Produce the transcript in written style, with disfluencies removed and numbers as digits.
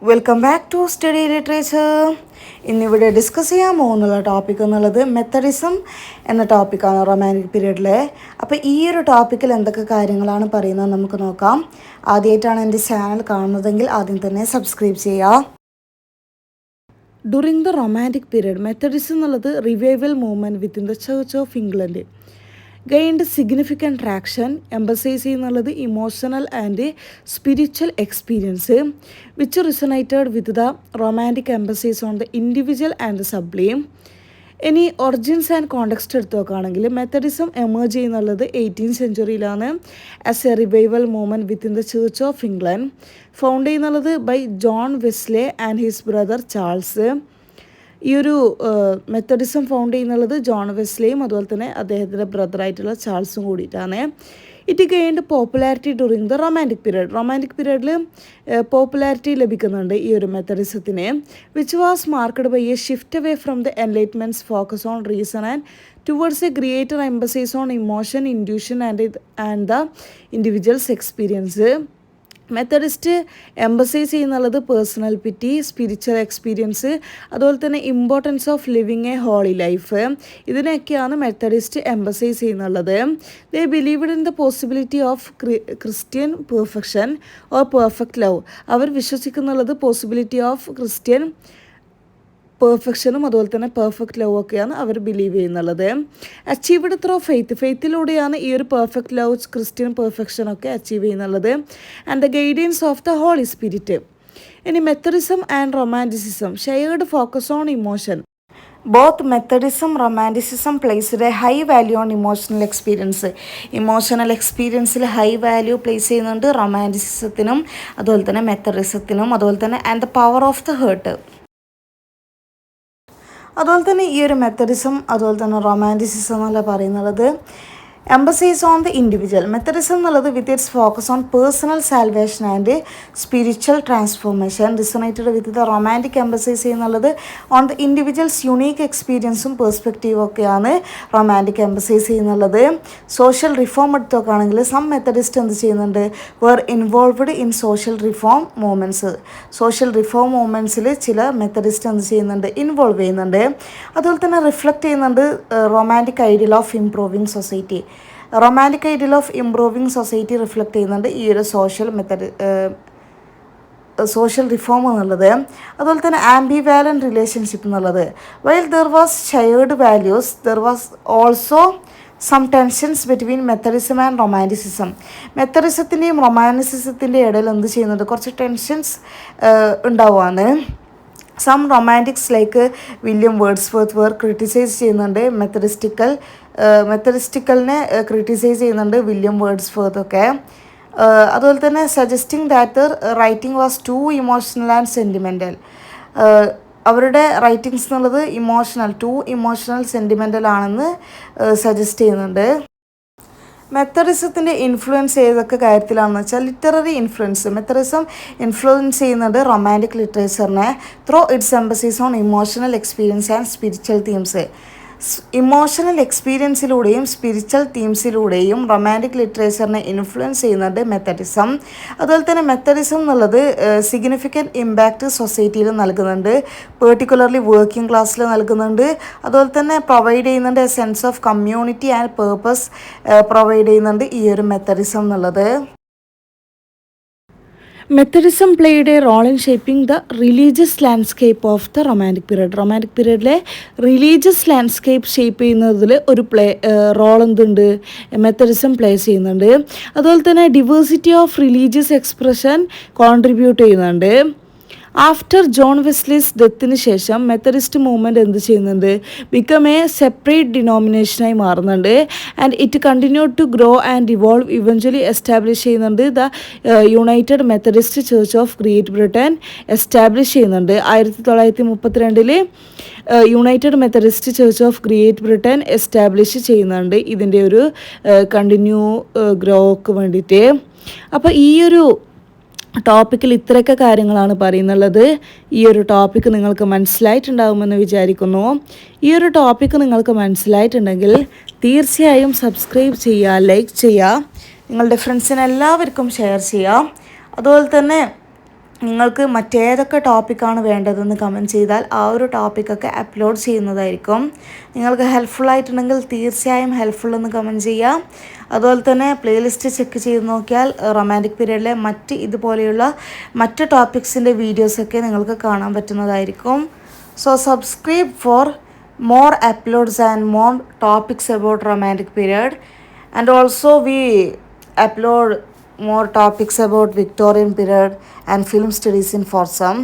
Welcome back to study literature. ഇന്നിവിടെ discuss ചെയ്യാൻ പോകുന്നുള്ള ടോപ്പിക് എന്നുള്ളത് മെത്തഡിസം എന്ന ടോപ്പിക്കാണ് റൊമാൻറ്റിക് പീരീഡിലെ. അപ്പോൾ ഈ ഒരു ടോപ്പിക്കിൽ എന്തൊക്കെ കാര്യങ്ങളാണ് പറയുന്നത് നമുക്ക് നോക്കാം. ആദ്യമായിട്ടാണ് എൻ്റെ ചാനൽ കാണുന്നതെങ്കിൽ ആദ്യം തന്നെ സബ്സ്ക്രൈബ് ചെയ്യുക. During the romantic period Methodism എന്നുള്ളത് revival movement within the church of England gained significant traction. Emphasise ചെയ്യുന്നുള്ളത് emotional and spiritual experience which resonated with the romantic emphasise on the individual and the sublime. ഇനി origins and context എടുത്ത് നോക്കുകയാണെങ്കിൽ Methodism emerge ചെയ്യുന്നുള്ളത് 18th സെഞ്ച്വറിയിലാണ് as a revival movement within the church of England. Found ചെയ്യുന്നുള്ളത് by John Wesley and his brother Charles. ഈ ഒരു മെത്തഡിസം found ചെയ്യുന്നുള്ളത് John വെസ്ലെയും അതുപോലെ തന്നെ അദ്ദേഹത്തിൻ്റെ ബ്രദറായിട്ടുള്ള ചാൾസും കൂടിയിട്ടാണ്. It gained popularity during the romantic period. Romantic പീരീഡിൽ പോപ്പുലാരിറ്റി ലഭിക്കുന്നുണ്ട് ഈ ഒരു മെത്തഡിസത്തിന്, which was marked by a shift away from the enlightenment's focus on reason and towards a greater emphasise on emotion, intuition and the individual's experience. Methodist emphasise ചെയ്യുന്നുള്ളത് personal piety, spiritual experience, അതുപോലെ തന്നെ importance of living a holy life. ഇതിനൊക്കെയാണ് Methodist emphasise ചെയ്യുന്നുള്ളത്. They believed in the possibility of Christian perfection or perfect love. അവർ വിശ്വസിക്കുന്നുള്ളത് possibility of Christian പെർഫെക്ഷനും അതുപോലെ തന്നെ പെർഫെക്റ്റ് ലവ് ഒക്കെയാണ് അവർ ബിലീവ് ചെയ്യുന്നുള്ളത്. അച്ചീവ്ഡ് ത്രൂ ഫെയ്ത്തിലൂടെയാണ് ഈ ഒരു പെർഫെക്റ്റ് ലവ്, ക്രിസ്ത്യൻ പെർഫെക്ഷനൊക്കെ അച്ചീവ് ചെയ്യുന്നുള്ളത്. And the guidance of the holy spirit. ഇനി Methodism and romanticism shared focus on emotion. Both Methodism romanticism placed a high value on emotional experience. Emotional എക്സ്പീരിയൻസിൽ high value place ചെയ്യുന്നുണ്ട് റൊമാൻറ്റിസിസത്തിനും അതുപോലെ തന്നെ മെത്തഡിസത്തിനും. അതുപോലെ തന്നെ and the power of the heart. അതുപോലെ തന്നെ ഈ ഒരു മെത്തഡിസം അതുപോലെ തന്നെ റൊമാൻറ്റിസിസം എന്നല്ല പറയുന്നത് emphasise on the individual. Methodism എന്നുള്ളത് with its focus on personal salvation and spiritual transformation resonated with the romantic emphasise എന്നുള്ളത് ഓൺ ദ ഇൻഡിവിജ്വൽസ് യുണീക്ക് എക്സ്പീരിയൻസും പെർസ്പെക്റ്റീവും ഒക്കെയാണ് റൊമാൻറ്റിക് എംബസൈസ് ചെയ്യുന്നുള്ളത്. സോഷ്യൽ റിഫോം എടുത്ത് നോക്കുകയാണെങ്കിൽ സം മെത്തഡിസ്റ്റ് എന്ത് ചെയ്യുന്നുണ്ട്, were involved in social reform movements. Social reform മൂവ്മെൻറ്റ്സിൽ ചില മെത്തഡിസ്റ്റ് എന്ത് ചെയ്യുന്നുണ്ട്, ഇൻവോൾവ് ചെയ്യുന്നുണ്ട്. അതുപോലെ തന്നെ റിഫ്ലക്റ്റ് ചെയ്യുന്നുണ്ട് romantic ideal of improving society. Romantic ideal of improving society reflect ചെയ്യുന്നുണ്ട് ഈ ഒരു സോഷ്യൽ റിഫോം എന്നുള്ളത്. അതുപോലെ തന്നെ ആംബിവാലൻറ്റ് റിലേഷൻഷിപ്പ് എന്നുള്ളത്. While there was shared values there was also some tensions between Methodism and romanticism. മെത്തഡിസത്തിൻ്റെയും റൊമാൻറ്റിസിസത്തിൻ്റെയും ഇടയിൽ എന്ത് ചെയ്യുന്നുണ്ട്, കുറച്ച് ടെൻഷൻസ് ഉണ്ടാവുകയാണ്. Some romantics like William Wordsworth were criticise ചെയ്യുന്നുണ്ട് മെത്തഡിസ്റ്റിക്കലിനെ ക്രിട്ടിസൈസ് ചെയ്യുന്നുണ്ട് വില്യം വേർഡ്സ്വർത്ത് ഒക്കെ. അതുപോലെ തന്നെ suggesting that writing was too emotional and sentimental. അവരുടെ റൈറ്റിങ്സ് എന്നുള്ളത് ടു ഇമോഷണൽ സെൻറ്റിമെൻ്റൽ ആണെന്ന് സജസ്റ്റ് ചെയ്യുന്നുണ്ട്. മെത്തഡിസത്തിൻ്റെ ഇൻഫ്ലുവൻസ് ഏതൊക്കെ കാര്യത്തിലാണെന്ന് വെച്ചാൽ ലിറ്റററി ഇൻഫ്ലുവൻസ്. മെത്തഡിസം ഇൻഫ്ലുവൻസ് ചെയ്യുന്നത് റൊമാൻറ്റിക് ലിറ്ററേച്ചറിനെ through its emphasis on emotional experience and spiritual themes. Emotional എക്സ്പീരിയൻസിലൂടെയും സ്പിരിച്വൽ തീംസിലൂടെയും റൊമാൻറ്റിക് ലിറ്ററേച്ചറിനെ ഇൻഫ്ലുവൻസ് ചെയ്യുന്നുണ്ട് മെത്തഡിസം. അതുപോലെ തന്നെ മെത്തഡിസം എന്നുള്ളത് സിഗ്നിഫിക്കൻറ്റ് ഇമ്പാക്റ്റ് സൊസൈറ്റിയിൽ നൽകുന്നുണ്ട്, പെർട്ടിക്കുലർലി വർക്കിംഗ് ക്ലാസ്സിൽ നൽകുന്നുണ്ട്. അതുപോലെ തന്നെ പ്രൊവൈഡ് ചെയ്യുന്നുണ്ട് a sense of community and purpose provide ചെയ്യുന്നുണ്ട് ഈ ഒരു മെത്തഡിസം എന്നുള്ളത്. Methodism played a role in shaping the religious landscape of the romantic period. Romantic പീരീഡിലെ റിലീജിയസ് ലാൻഡ്സ്കേപ്പ് ഷേപ്പ് ചെയ്യുന്നതിൽ ഒരു റോൾ എന്തുണ്ട്, മെത്തഡിസം പ്ലേസ് ചെയ്യുന്നുണ്ട്. അതുപോലെ തന്നെ diversity of religious expression contribute ചെയ്യുന്നുണ്ട്. ആഫ്റ്റർ ജോൺ വെസ്ലിസ് ഡെത്തിന് ശേഷം മെത്തഡിസ്റ്റ് മൂവ്മെൻറ്റ് എന്ത് ചെയ്യുന്നുണ്ട്, ബിക്കം എ സെപ്പറേറ്റ് ഡിനോമിനേഷനായി മാറുന്നുണ്ട്. And it continue to grow and evolve. Eventually establish ചെയ്യുന്നുണ്ട് the united Methodist church of Great Britain establish ചെയ്യുന്നുണ്ട്. 1932 united Methodist church of Great Britain establish ചെയ്യുന്നുണ്ട് ഇതിൻ്റെ ഒരു കണ്ടിന്യൂ ഗ്രോക്ക് വേണ്ടിയിട്ട്. അപ്പോൾ ഈ ഒരു ടോപ്പിക്കിൽ ഇത്രയൊക്കെ കാര്യങ്ങളാണ് പറയുന്നുള്ളത്. ഈ ഒരു ടോപ്പിക്ക് നിങ്ങൾക്ക് മനസ്സിലായിട്ടുണ്ടാകുമെന്ന് വിചാരിക്കുന്നു. ഈ ഒരു ടോപ്പിക്ക് നിങ്ങൾക്ക് മനസ്സിലായിട്ടുണ്ടെങ്കിൽ തീർച്ചയായും സബ്സ്ക്രൈബ് ചെയ്യുക, ലൈക്ക് ചെയ്യുക, നിങ്ങളുടെ ഫ്രണ്ട്സിന് എല്ലാവർക്കും ഷെയർ ചെയ്യുക. അതുപോലെ തന്നെ നിങ്ങൾക്ക് മറ്റേതൊക്കെ ടോപ്പിക്കാണ് വേണ്ടതെന്ന് കമൻറ്റ് ചെയ്താൽ ആ ഒരു ടോപ്പിക്കൊക്കെ അപ്ലോഡ് ചെയ്യുന്നതായിരിക്കും. നിങ്ങൾക്ക് ഹെൽപ്ഫുള്ളായിട്ടുണ്ടെങ്കിൽ തീർച്ചയായും ഹെൽപ്ഫുൾ എന്ന് കമൻറ്റ് ചെയ്യുക. അതുപോലെ തന്നെ പ്ലേലിസ്റ്റ് ചെക്ക് ചെയ്ത് നോക്കിയാൽ റൊമാൻറ്റിക് പീരിയഡിലെ ഇതുപോലെയുള്ള മറ്റ് ടോപ്പിക്സിൻ്റെ വീഡിയോസൊക്കെ നിങ്ങൾക്ക് കാണാൻ പറ്റുന്നതായിരിക്കും. So subscribe for more uploads and more topics about romantic period, and also we upload more topics about Victorian period and film studies in for some.